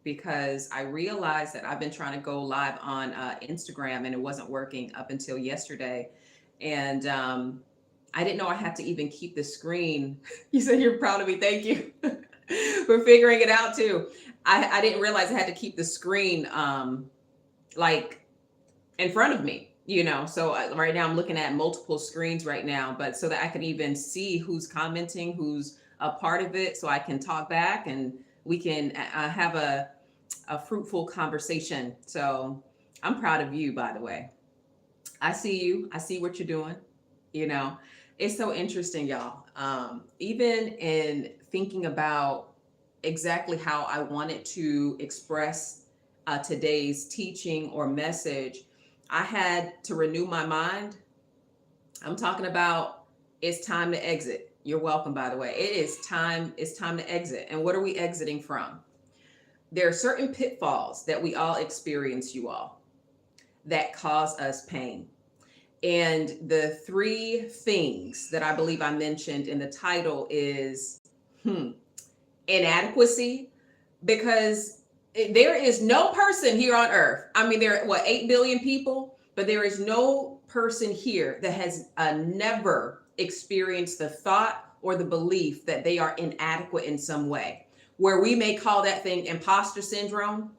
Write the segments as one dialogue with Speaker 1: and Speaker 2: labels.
Speaker 1: because I realized that I've been trying to go live on Instagram and it wasn't working up until yesterday. And I didn't know I had to even keep the screen. You said you're proud of me. Thank you for figuring it out too. I didn't realize I had to keep the screen like in front of me, so right now I'm looking at multiple screens right now, but so that I can even see who's commenting, who's a part of it, so I can talk back and we can have a fruitful conversation. So I'm proud of you, by the way. I see you. I see what you're doing. You know, it's so interesting, y'all. Even in thinking about exactly how I wanted to express today's teaching or message, I had to renew my mind. I'm talking about it's time to exit. You're welcome, by the way. It is time. It's time to exit. And what are we exiting from? There are certain pitfalls that we all experience, you all, that cause us pain. And the three things that I believe I mentioned in the title is inadequacy, because there is no person here on earth. I mean, there are 8 billion people, but there is no person here that has never experienced the thought or the belief that they are inadequate in some way, where we may call that thing imposter syndrome,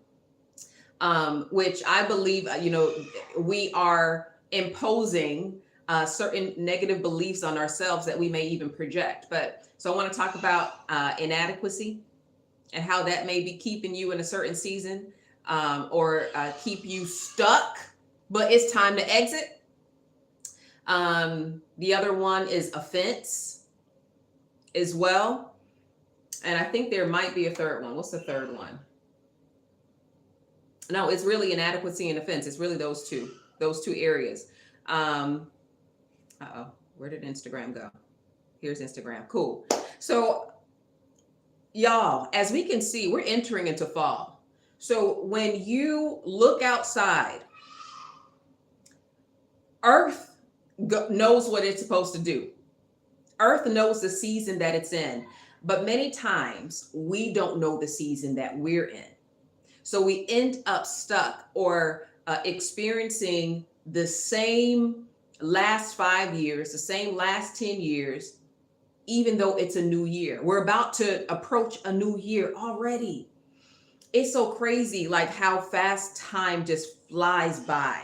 Speaker 1: which I believe, we are imposing certain negative beliefs on ourselves that we may even project. But so I want to talk about inadequacy and how that may be keeping you in a certain season, or keep you stuck, but it's time to exit. The other one is offense as well. And I think there might be a third one. What's the third one? No, it's really inadequacy and offense. It's really those two areas. Where did Instagram go? Here's Instagram. Cool. So y'all, as we can see, we're entering into fall. So when you look outside, Earth knows what it's supposed to do. Earth knows the season that it's in, but many times we don't know the season that we're in. So we end up stuck or experiencing the same last 5 years, the same last 10 years, even though it's a new year. We're about to approach a new year already. It's so crazy, like how fast time just flies by.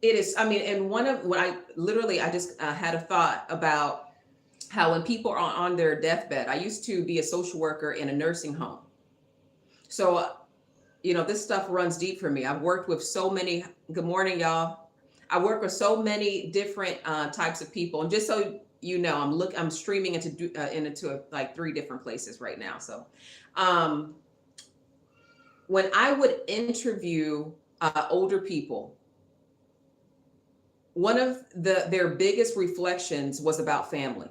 Speaker 1: It is, I mean, and when I just had a thought about how when people are on their deathbed. I used to be a social worker in a nursing home. So, this stuff runs deep for me. I've worked with so many, good morning, y'all. I work with so many different types of people. And just so you know, I'm streaming into like 3 different places right now. So when I would interview older people, one of their biggest reflections was about family.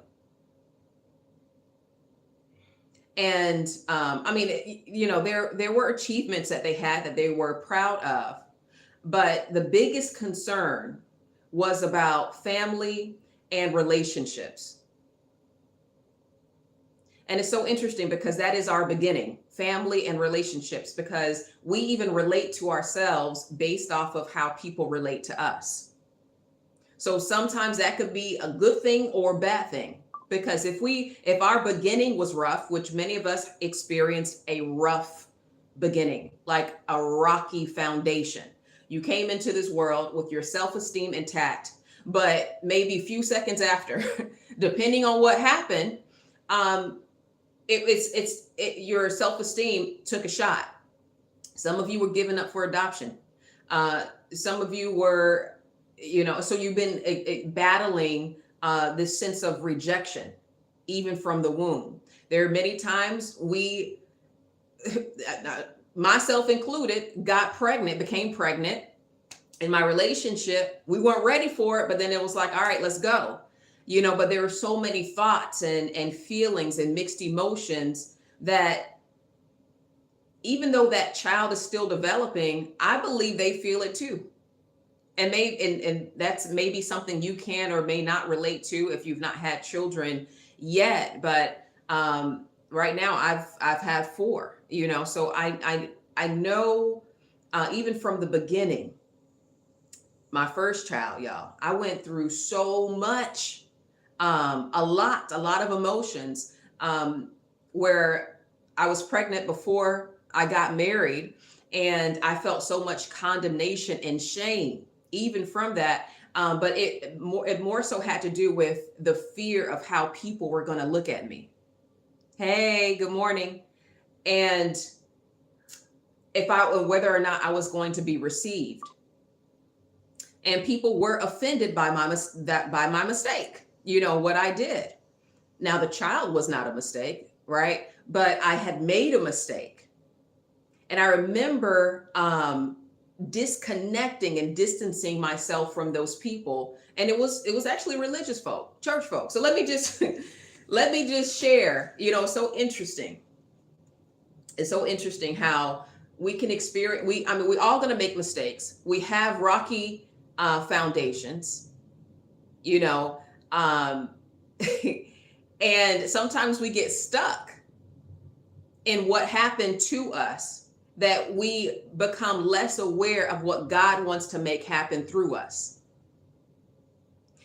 Speaker 1: And there were achievements that they had that they were proud of, but the biggest concern was about family and relationships. And it's so interesting because that is our beginning, family and relationships, because we even relate to ourselves based off of how people relate to us. So sometimes that could be a good thing or a bad thing. Because if our beginning was rough, which many of us experienced a rough beginning, like a rocky foundation. You came into this world with your self-esteem intact, but maybe a few seconds after, depending on what happened, your self-esteem took a shot. Some of you were given up for adoption. Some of you were, so you've been battling this sense of rejection, even from the womb. There are many times we, myself included, became pregnant. In my relationship, we weren't ready for it, but then it was like, all right, let's go. But there were so many thoughts and feelings and mixed emotions that even though that child is still developing, I believe they feel it too. And that's maybe something you can or may not relate to if you've not had children yet. But right now I've had four, so I know, even from the beginning, my first child, y'all, I went through so much, a lot of emotions, where I was pregnant before I got married, and I felt so much condemnation and shame, even from that. But it more so had to do with the fear of how people were going to look at me. Hey, good morning. And if I whether or not I was going to be received. And people were offended by my mistake, what I did. Now the child was not a mistake, right? But I had made a mistake. And I remember disconnecting and distancing myself from those people. And it was actually religious folk, church folk. So let me just let me just share, so interesting. It's so interesting how we can experience, we all going to make mistakes. We have rocky foundations, you know um and sometimes we get stuck in what happened to us, that we become less aware of what God wants to make happen through us.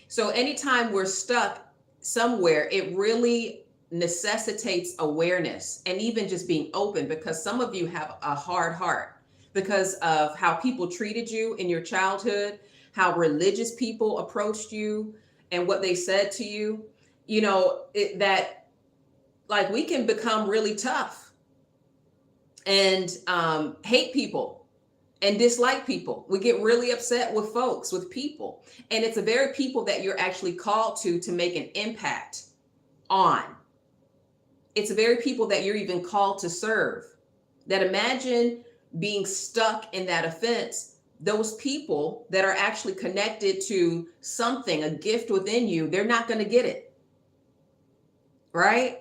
Speaker 1: So anytime we're stuck somewhere, it really necessitates awareness and even just being open, because some of you have a hard heart because of how people treated you in your childhood, how religious people approached you, and what they said to you. That, like, we can become really tough and hate people and dislike people. We get really upset with folks, with people. And it's the very people that you're actually called to make an impact on. It's the very people that you're even called to serve. That, imagine being stuck in that offense. Those people that are actually connected to something, a gift within you, they're not going to get it. Right?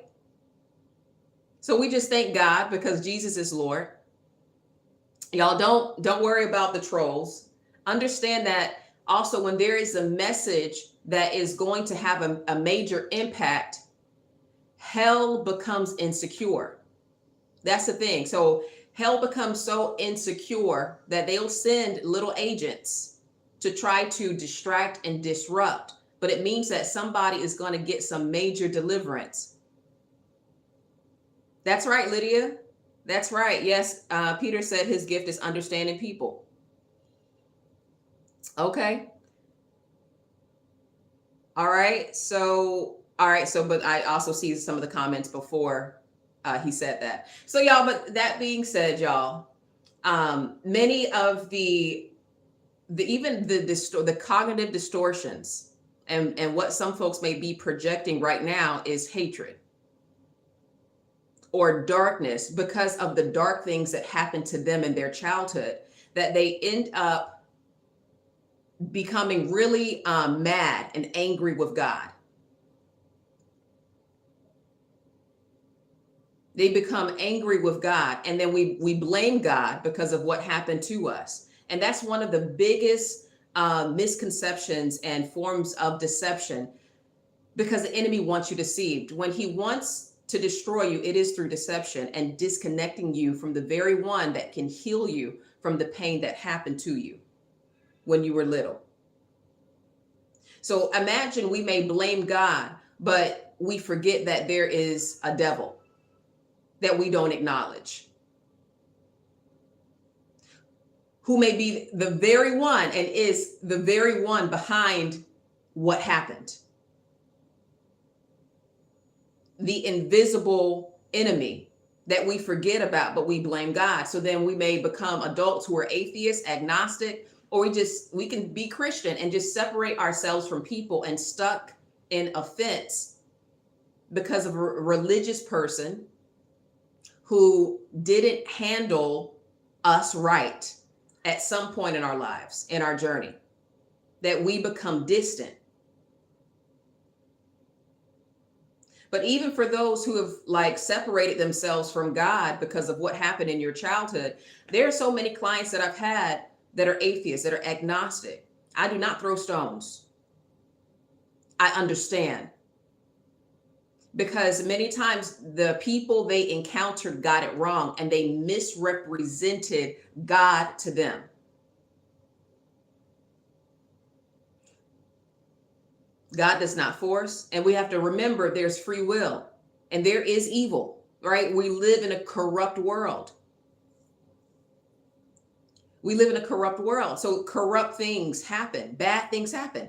Speaker 1: So we just thank God because Jesus is Lord. Y'all, don't worry about the trolls. Understand that also, when there is a message that is going to have a major impact, hell becomes insecure. That's the thing. So hell becomes so insecure that they'll send little agents to try to distract and disrupt. But it means that somebody is going to get some major deliverance. That's right, Lydia. That's right. Yes, Peter said his gift is understanding people. Okay. All right. So, but I also see some of the comments before he said that. So, y'all, but that being said, y'all, many of the cognitive distortions and what some folks may be projecting right now is hatred or darkness, because of the dark things that happened to them in their childhood, that they end up becoming really mad and angry with God. They become angry with God, and then we blame God because of what happened to us. And that's one of the biggest misconceptions and forms of deception, because the enemy wants you deceived. When he wants to destroy you, it is through deception and disconnecting you from the very one that can heal you from the pain that happened to you when you were little. So imagine we may blame God, but we forget that there is a devil that we don't acknowledge, who may be the very one and is the very one behind what happened. The invisible enemy that we forget about, but we blame God. So then we may become adults who are atheists, agnostic, or we can be Christian and just separate ourselves from people and stuck in offense because of a religious person who didn't handle us right at some point in our lives, in our journey, that we become distant. But even for those who have separated themselves from God because of what happened in your childhood, there are so many clients that I've had that are atheists, that are agnostic. I do not throw stones. I understand. because many times the people they encountered got it wrong and they misrepresented God to them. God does not force, and we have to remember there's free will and there is evil, right? We live in a corrupt world. We live in a corrupt world. So corrupt things happen, bad things happen.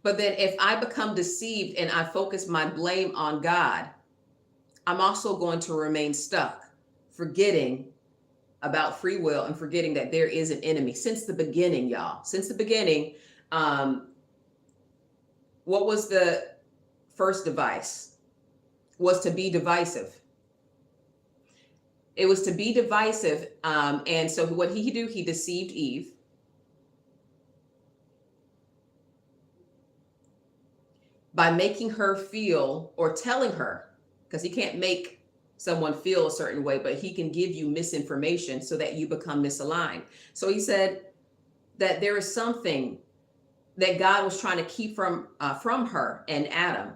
Speaker 1: But then if I become deceived and I focus my blame on God, I'm also going to remain stuck, forgetting about free will and forgetting that there is an enemy since the beginning, y'all. Since the beginning, um, what was the first device? Was to be divisive. It was to be divisive. And so what he do, he deceived Eve. By making her feel or telling her, because he can't make someone feel a certain way, but he can give you misinformation so that you become misaligned. So he said that there is something that God was trying to keep from her and Adam,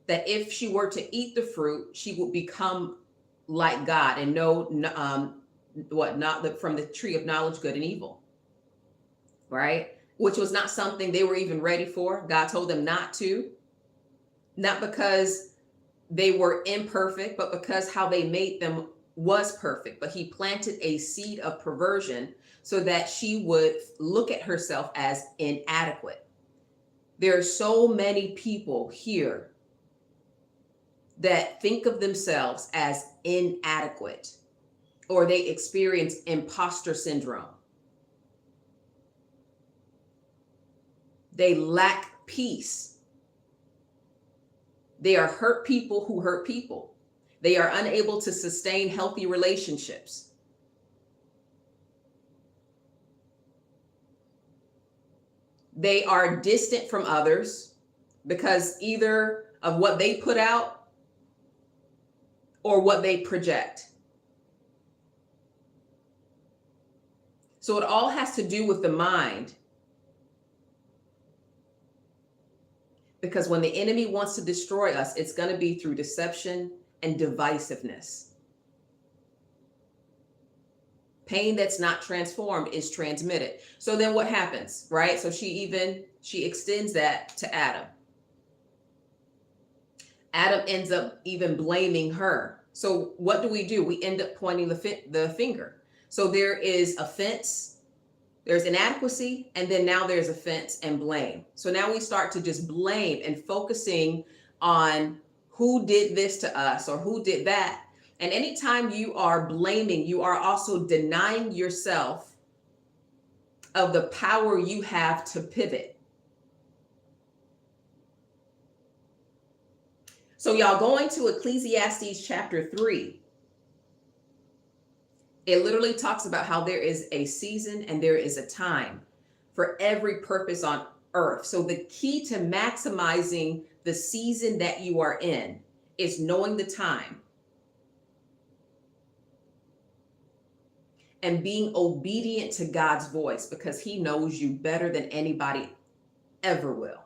Speaker 1: that if she were to eat the fruit, she would become like God and know from the tree of knowledge, good and evil, right? Which was not something they were even ready for. God told them not to, not because they were imperfect, but because how they made them was perfect. But he planted a seed of perversion so that she would look at herself as inadequate. There are so many people here that think of themselves as inadequate, or they experience imposter syndrome. They lack peace. They are hurt people who hurt people. They are unable to sustain healthy relationships. They are distant from others because either of what they put out or what they project. So it all has to do with the mind. Because when the enemy wants to destroy us, it's going to be through deception and divisiveness. Pain that's not transformed is transmitted. So then what happens, right? So she extends that to Adam. Adam ends up even blaming her. So what do? We end up pointing the finger. So there is offense, there's inadequacy, and then now there's offense and blame. So now we start to just blame and focusing on who did this to us or who did that. And anytime you are blaming, you are also denying yourself of the power you have to pivot. So y'all, going to Ecclesiastes chapter 3, it literally talks about how there is a season and there is a time for every purpose on earth. So the key to maximizing the season that you are in is knowing the time and being obedient to God's voice, because he knows you better than anybody ever will.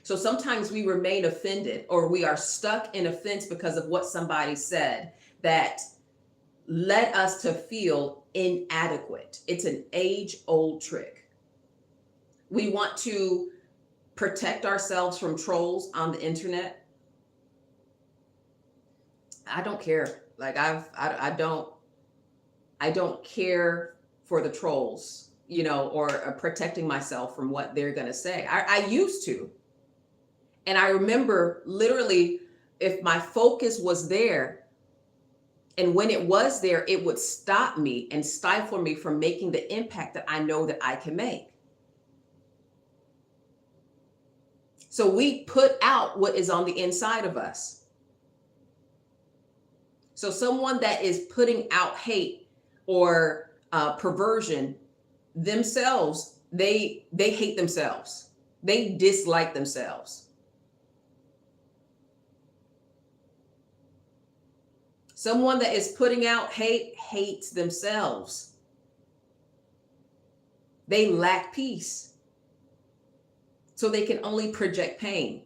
Speaker 1: So sometimes we remain offended, or we are stuck in offense because of what somebody said that led us to feel inadequate. It's an age-old trick. We want to protect ourselves from trolls on the internet. I don't care. Like I don't care for the trolls, or protecting myself from what they're going to say. I used to. And I remember literally, if my focus was there, and when it was there, it would stop me and stifle me from making the impact that I know that I can make. So we put out what is on the inside of us. So someone that is putting out hate or perversion themselves, they hate themselves. They dislike themselves. Someone that is putting out hate hates themselves. They lack peace. So they can only project pain.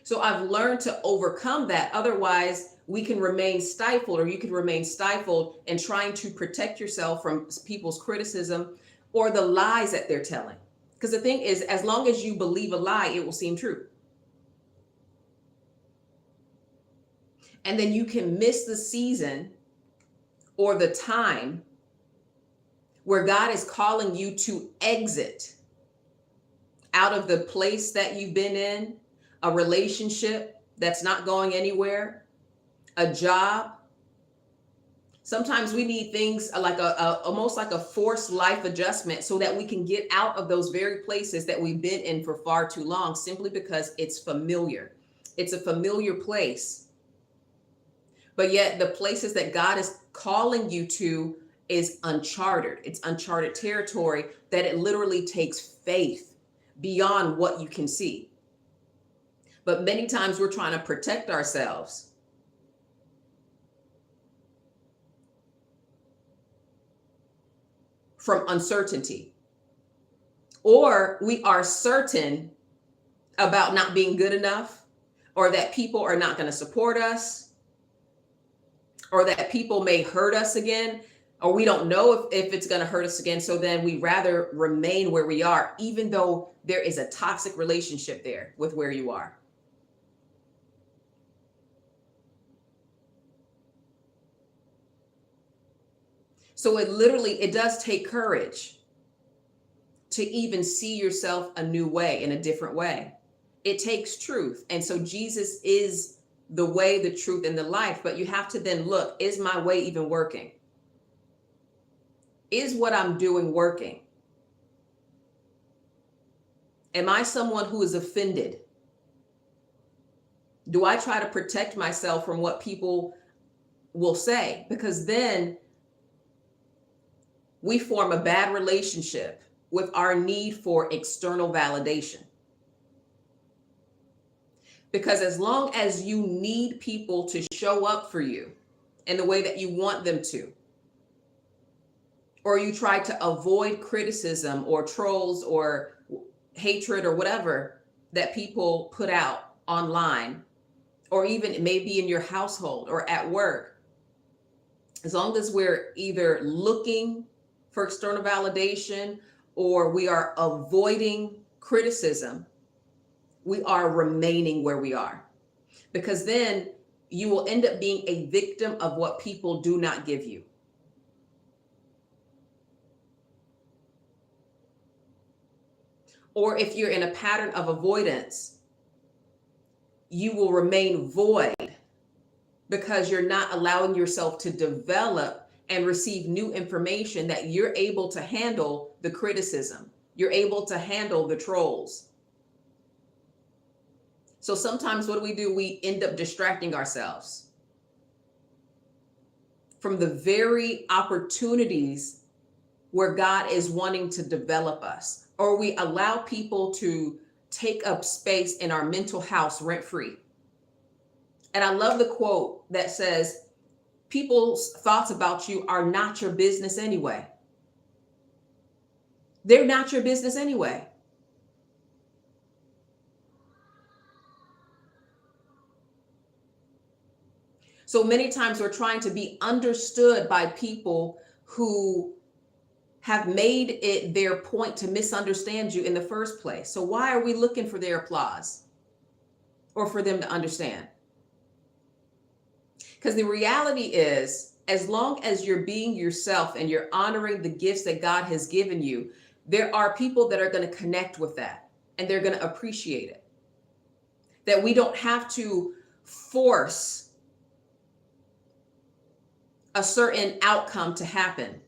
Speaker 1: So I've learned to overcome that. Otherwise, we can remain stifled, or you can remain stifled in trying to protect yourself from people's criticism or the lies that they're telling. Because the thing is, as long as you believe a lie, it will seem true. And then you can miss the season or the time where God is calling you to exit out of the place that you've been in, a relationship that's not going anywhere, a job. Sometimes we need things like almost like a forced life adjustment so that we can get out of those very places that we've been in for far too long, simply because it's familiar. It's a familiar place. But yet the places that God is calling you to is uncharted. It's uncharted territory that it literally takes faith beyond what you can see. But many times we're trying to protect ourselves from uncertainty. Or we are certain about not being good enough, or that people are not going to support us, or that people may hurt us again, or we don't know if it's going to hurt us again. So then we rather remain where we are, even though there is a toxic relationship there with where you are. So it does take courage to even see yourself a new way, in a different way. It takes truth. And so Jesus is the way, the truth, and the life. But you have to then look, is my way even working? Is what I'm doing working? Am I someone who is offended? Do I try to protect myself from what people will say? Because then we form a bad relationship with our need for external validation. Because as long as you need people to show up for you in the way that you want them to, or you try to avoid criticism or trolls or hatred or whatever that people put out online, or even it may be in your household or at work, as long as we're either looking for external validation or we are avoiding criticism, we are remaining where we are. Because then you will end up being a victim of what people do not give you. Or if you're in a pattern of avoidance, you will remain void because you're not allowing yourself to develop and receive new information that you're able to handle the criticism. You're able to handle the trolls. So sometimes what do? We end up distracting ourselves from the very opportunities where God is wanting to develop us, or we allow people to take up space in our mental house rent free. And I love the quote that says, people's thoughts about you are not your business anyway. They're not your business anyway. So many times we're trying to be understood by people who have made it their point to misunderstand you in the first place. So why are we looking for their applause or for them to understand? Because the reality is, as long as you're being yourself and you're honoring the gifts that God has given you, there are people that are going to connect with that and they're going to appreciate it. That we don't have to force a certain outcome to happen.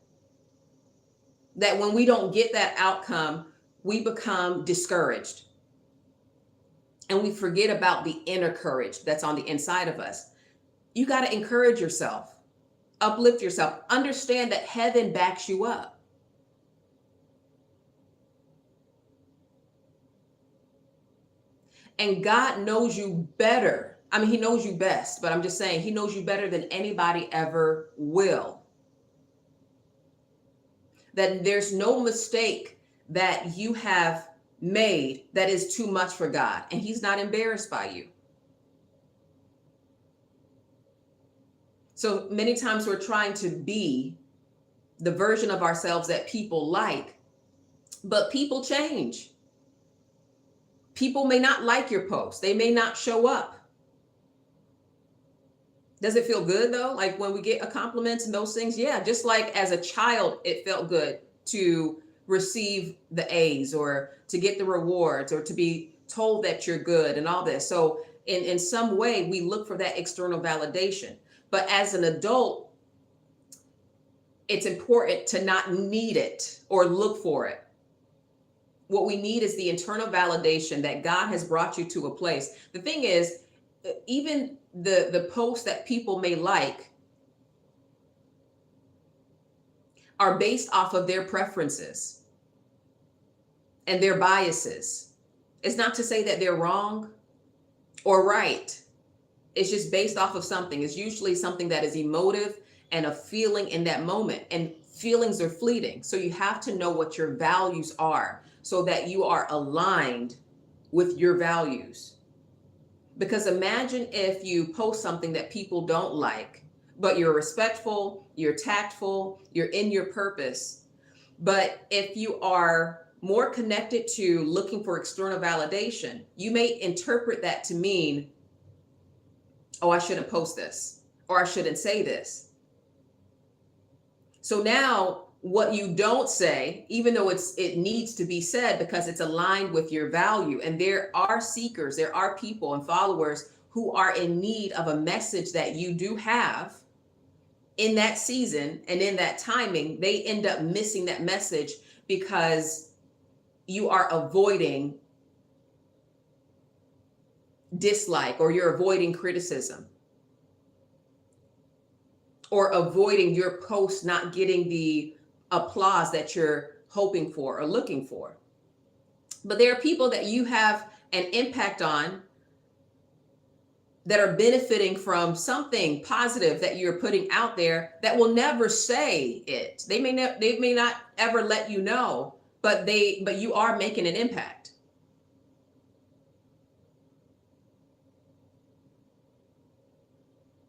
Speaker 1: That when we don't get that outcome, we become discouraged. And we forget about the inner courage that's on the inside of us. You got to encourage yourself, uplift yourself, understand that heaven backs you up. And God knows you better I mean, he knows you best, but I'm just saying he knows you better than anybody ever will. That there's no mistake that you have made that is too much for God, and he's not embarrassed by you. So many times we're trying to be the version of ourselves that people like, but people change. People may not like your post. They may not show up. Does it feel good though? Like when we get a compliments and those things? Yeah, just like as a child, it felt good to receive the A's or to get the rewards or to be told that you're good and all this. So in some way, we look for that external validation. But as an adult, it's important to not need it or look for it. What we need is the internal validation that God has brought you to a place. The thing is, even the posts that people may like are based off of their preferences and their biases. It's not to say that they're wrong or right. It's just based off of something. It's usually something that is emotive and a feeling in that moment. And feelings are fleeting. So you have to know what your values are so that you are aligned with your values. Because imagine if you post something that people don't like, but you're respectful, you're tactful, you're in your purpose. But if you are more connected to looking for external validation, you may interpret that to mean, oh, I shouldn't post this, or I shouldn't say this. So now what you don't say, even though it needs to be said because it's aligned with your value, and there are seekers, there are people and followers who are in need of a message that you do have in that season and in that timing, they end up missing that message because you are avoiding dislike or you're avoiding criticism or avoiding your post not getting the applause that you're hoping for or looking for. But there are people that you have an impact on that are benefiting from something positive that you're putting out there that will never say it. They may not ever let you know, but you are making an impact.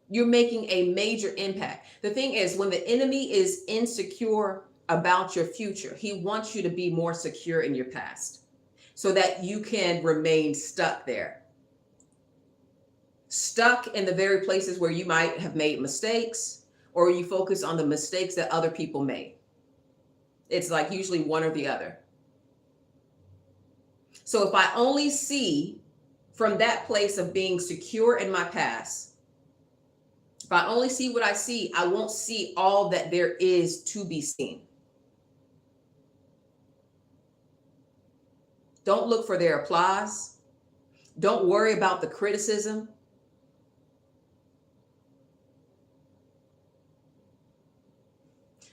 Speaker 1: You're making a major impact. The thing is, when the enemy is insecure about your future, he wants you to be more secure in your past so that you can remain stuck there. Stuck in the very places where you might have made mistakes, or you focus on the mistakes that other people made. It's like usually one or the other. So if I only see from that place of being secure in my past, if I only see what I see, I won't see all that there is to be seen. Don't look for their applause. Don't worry about the criticism.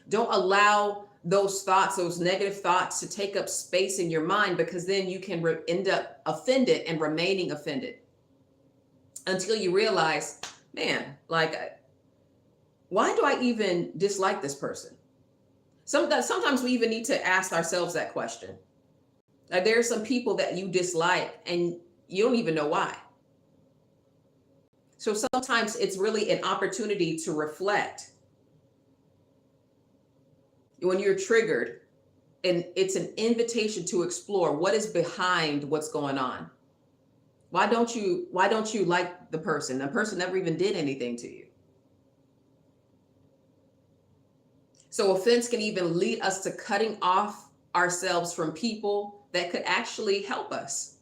Speaker 1: Don't allow those thoughts, those negative thoughts to take up space in your mind, because then you can end up offended and remaining offended until you realize, man, like, why do I even dislike this person? Sometimes we even need to ask ourselves that question. Like, there are some people that you dislike and you don't even know why. So sometimes it's really an opportunity to reflect when you're triggered, and it's an invitation to explore what is behind what's going on. Why don't you like the person? The person never even did anything to you. So offense can even lead us to cutting off ourselves from people that could actually help us.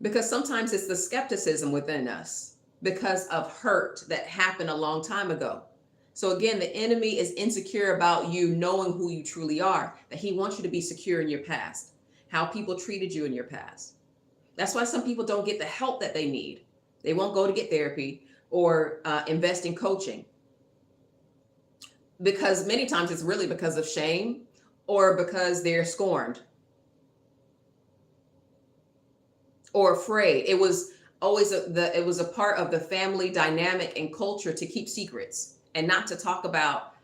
Speaker 1: Because sometimes it's the skepticism within us because of hurt that happened a long time ago. So again, the enemy is insecure about you knowing who you truly are, that he wants you to be secure in your past, how people treated you in your past. That's why some people don't get the help that they need. They won't go to get therapy or invest in coaching, because many times it's really because of shame or because they're scorned. or afraid. It was always it was a part of the family dynamic and culture to keep secrets and not to talk about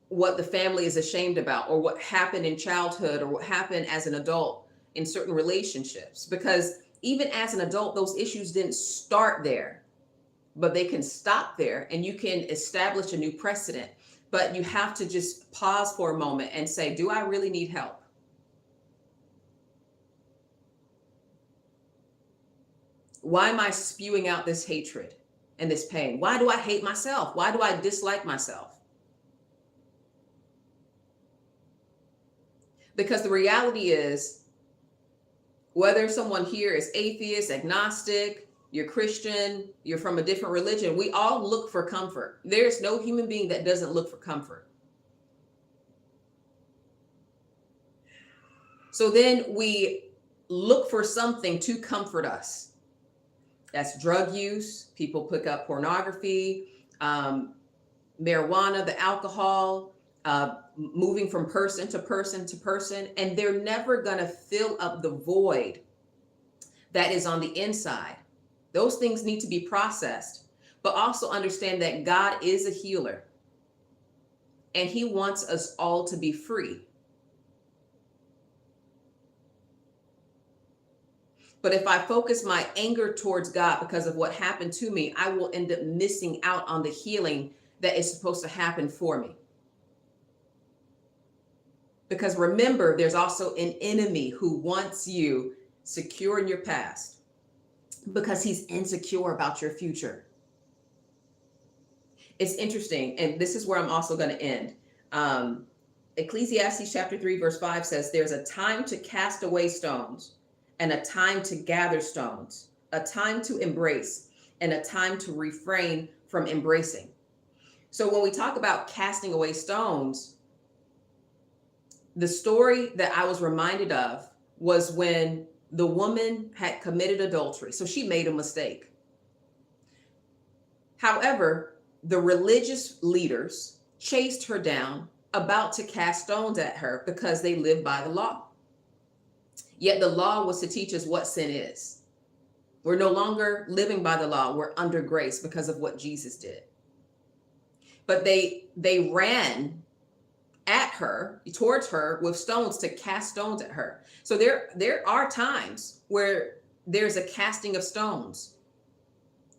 Speaker 1: what the family is ashamed about, or what happened in childhood, or what happened as an adult in certain relationships. Because even as an adult, those issues didn't start there, but they can stop there and you can establish a new precedent. But you have to just pause for a moment and say, do I really need help? Why am I spewing out this hatred and this pain? Why do I hate myself? Why do I dislike myself? Because the reality is, whether someone here is atheist, agnostic, you're Christian, you're from a different religion, we all look for comfort. There's no human being that doesn't look for comfort. So then we look for something to comfort us. That's drug use. People pick up pornography, marijuana, the alcohol, moving from person to person to person, and they're never going to fill up the void that is on the inside. Those things need to be processed, but also understand that God is a healer and he wants us all to be free. But if I focus my anger towards God because of what happened to me, I will end up missing out on the healing that is supposed to happen for me. Because remember, there's also an enemy who wants you secure in your past because he's insecure about your future. It's interesting, and this is where I'm also going to end. Ecclesiastes chapter 3, verse 5 says, there's a time to cast away stones and a time to gather stones, a time to embrace and a time to refrain from embracing. So when we talk about casting away stones, the story that I was reminded of was when the woman had committed adultery. So she made a mistake. However, the religious leaders chased her down, about to cast stones at her because they lived by the law. Yet the law was to teach us what sin is. We're no longer living by the law. We're under grace because of what Jesus did. But they ran at her, towards her, with stones to cast stones at her. So there are times where there's a casting of stones.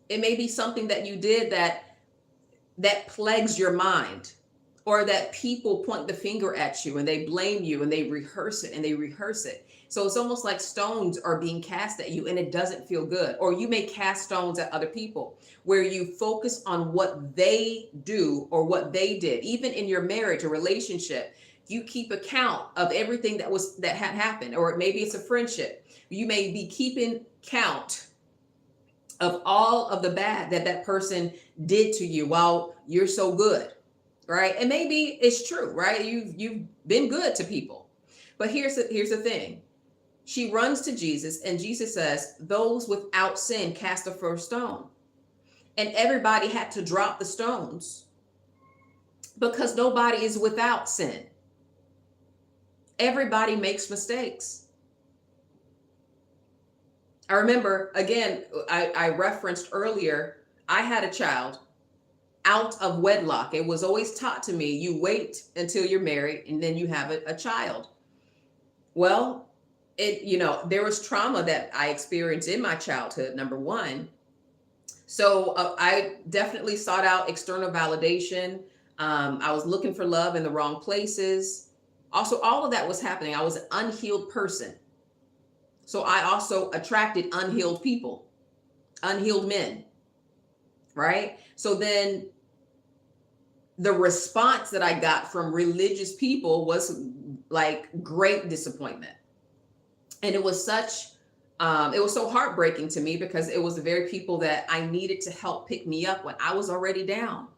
Speaker 1: It may be something that you did that plagues your mind, or that people point the finger at you and they blame you and they rehearse it and they rehearse it. So it's almost like stones are being cast at you and it doesn't feel good. Or you may cast stones at other people where you focus on what they do or what they did. Even in your marriage or relationship, you keep account of everything that had happened. Or maybe it's a friendship. You may be keeping count of all of the bad that person did to you while you're so good, right? And maybe it's true, right? You've been good to people. But here's the thing. She runs to Jesus and Jesus says, those without sin cast the first stone. And everybody had to drop the stones because nobody is without sin. Everybody makes mistakes. I remember, again, I referenced earlier, I had a child out of wedlock. It was always taught to me, you wait until you're married and then you have a child. Well, there was trauma that I experienced in my childhood, number one. So I definitely sought out external validation. I was looking for love in the wrong places. Also, all of that was happening. I was an unhealed person. So I also attracted unhealed people, unhealed men, right? So then the response that I got from religious people was like great disappointment. And it was it was so heartbreaking to me because it was the very people that I needed to help pick me up when I was already down.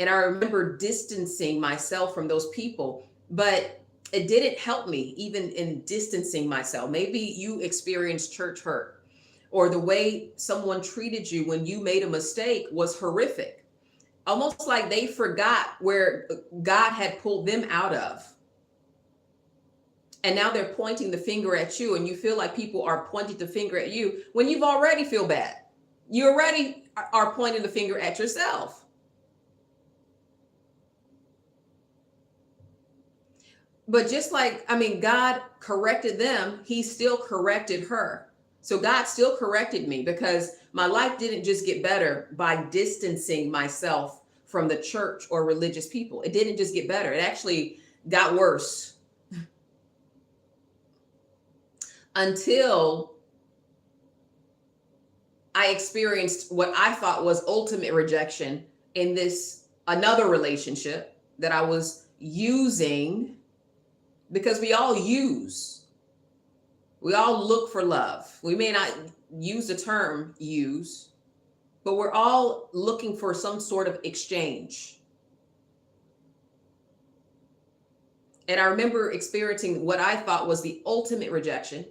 Speaker 1: And I remember distancing myself from those people, but it didn't help me even in distancing myself. Maybe you experienced church hurt, or the way someone treated you when you made a mistake was horrific. Almost like they forgot where God had pulled them out of. And now they're pointing the finger at you, and you feel like people are pointing the finger at you when you've already feel bad. You already are pointing the finger at yourself. But just like, I mean, God corrected them, he still corrected her. So God still corrected me because my life didn't just get better by distancing myself from the church or religious people. It didn't just get better. It actually got worse until I experienced what I thought was ultimate rejection in this another relationship that I was using, because we all use, we all look for love. We may not use the term use, but we're all looking for some sort of exchange. And I remember experiencing what I thought was the ultimate rejection.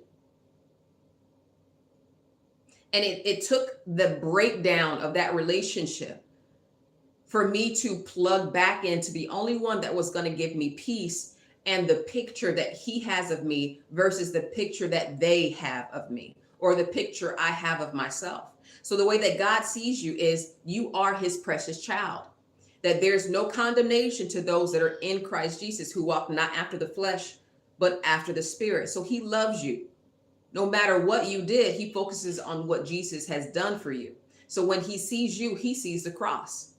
Speaker 1: And it took the breakdown of that relationship for me to plug back into the only one that was going to give me peace and the picture that he has of me versus the picture that they have of me, or the picture I have of myself. So the way that God sees you is you are his precious child, that there's no condemnation to those that are in Christ Jesus, who walk not after the flesh, but after the spirit. So he loves you. No matter what you did, he focuses on what Jesus has done for you. So when he sees you, he sees the cross.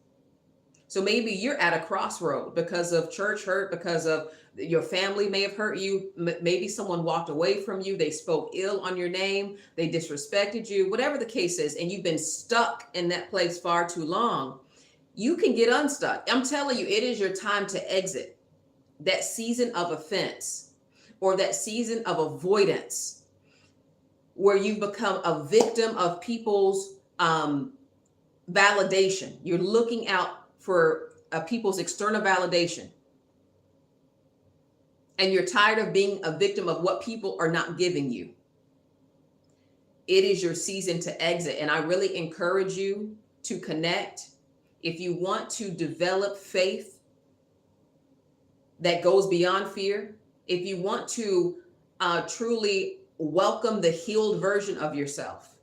Speaker 1: So maybe you're at a crossroad because of church hurt, because of your family may have hurt you. Maybe someone walked away from you. They spoke ill on your name. They disrespected you, whatever the case is. And you've been stuck in that place far too long. You can get unstuck. I'm telling you, it is your time to exit that season of offense or that season of avoidance, where you've become a victim of people's validation. You're looking out for people's external validation. And you're tired of being a victim of what people are not giving you. It is your season to exit. And I really encourage you to connect. If you want to develop faith that goes beyond fear, if you want to truly welcome the healed version of yourself.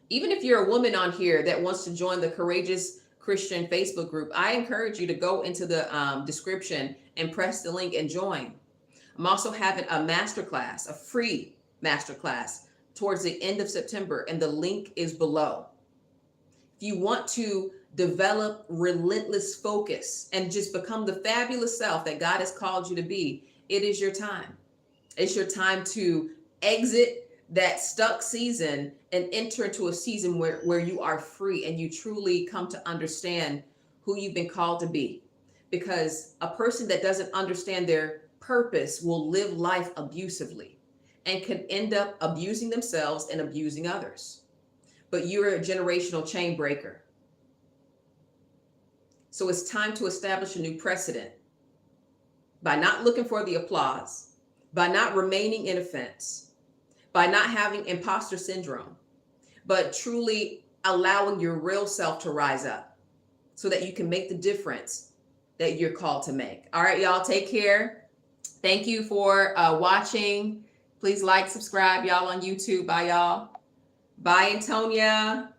Speaker 1: Even if you're a woman on here that wants to join the Courageous Christian Facebook group, I encourage you to go into the description and press the link and join. I'm also having a masterclass, a free masterclass towards the end of September, and the link is below. If you want to develop relentless focus and just become the fabulous self that God has called you to be, it is your time. It's your time to exit that stuck season and enter into a season where you are free and you truly come to understand who you've been called to be. Because a person that doesn't understand their purpose will live life abusively and can end up abusing themselves and abusing others. But you're a generational chain breaker. So it's time to establish a new precedent by not looking for the applause, by not remaining in offense, by not having imposter syndrome, but truly allowing your real self to rise up so that you can make the difference that you're called to make. All right, y'all, take care. Thank you for watching. Please like, subscribe, y'all, on YouTube. Bye, y'all. Bye, Antonia.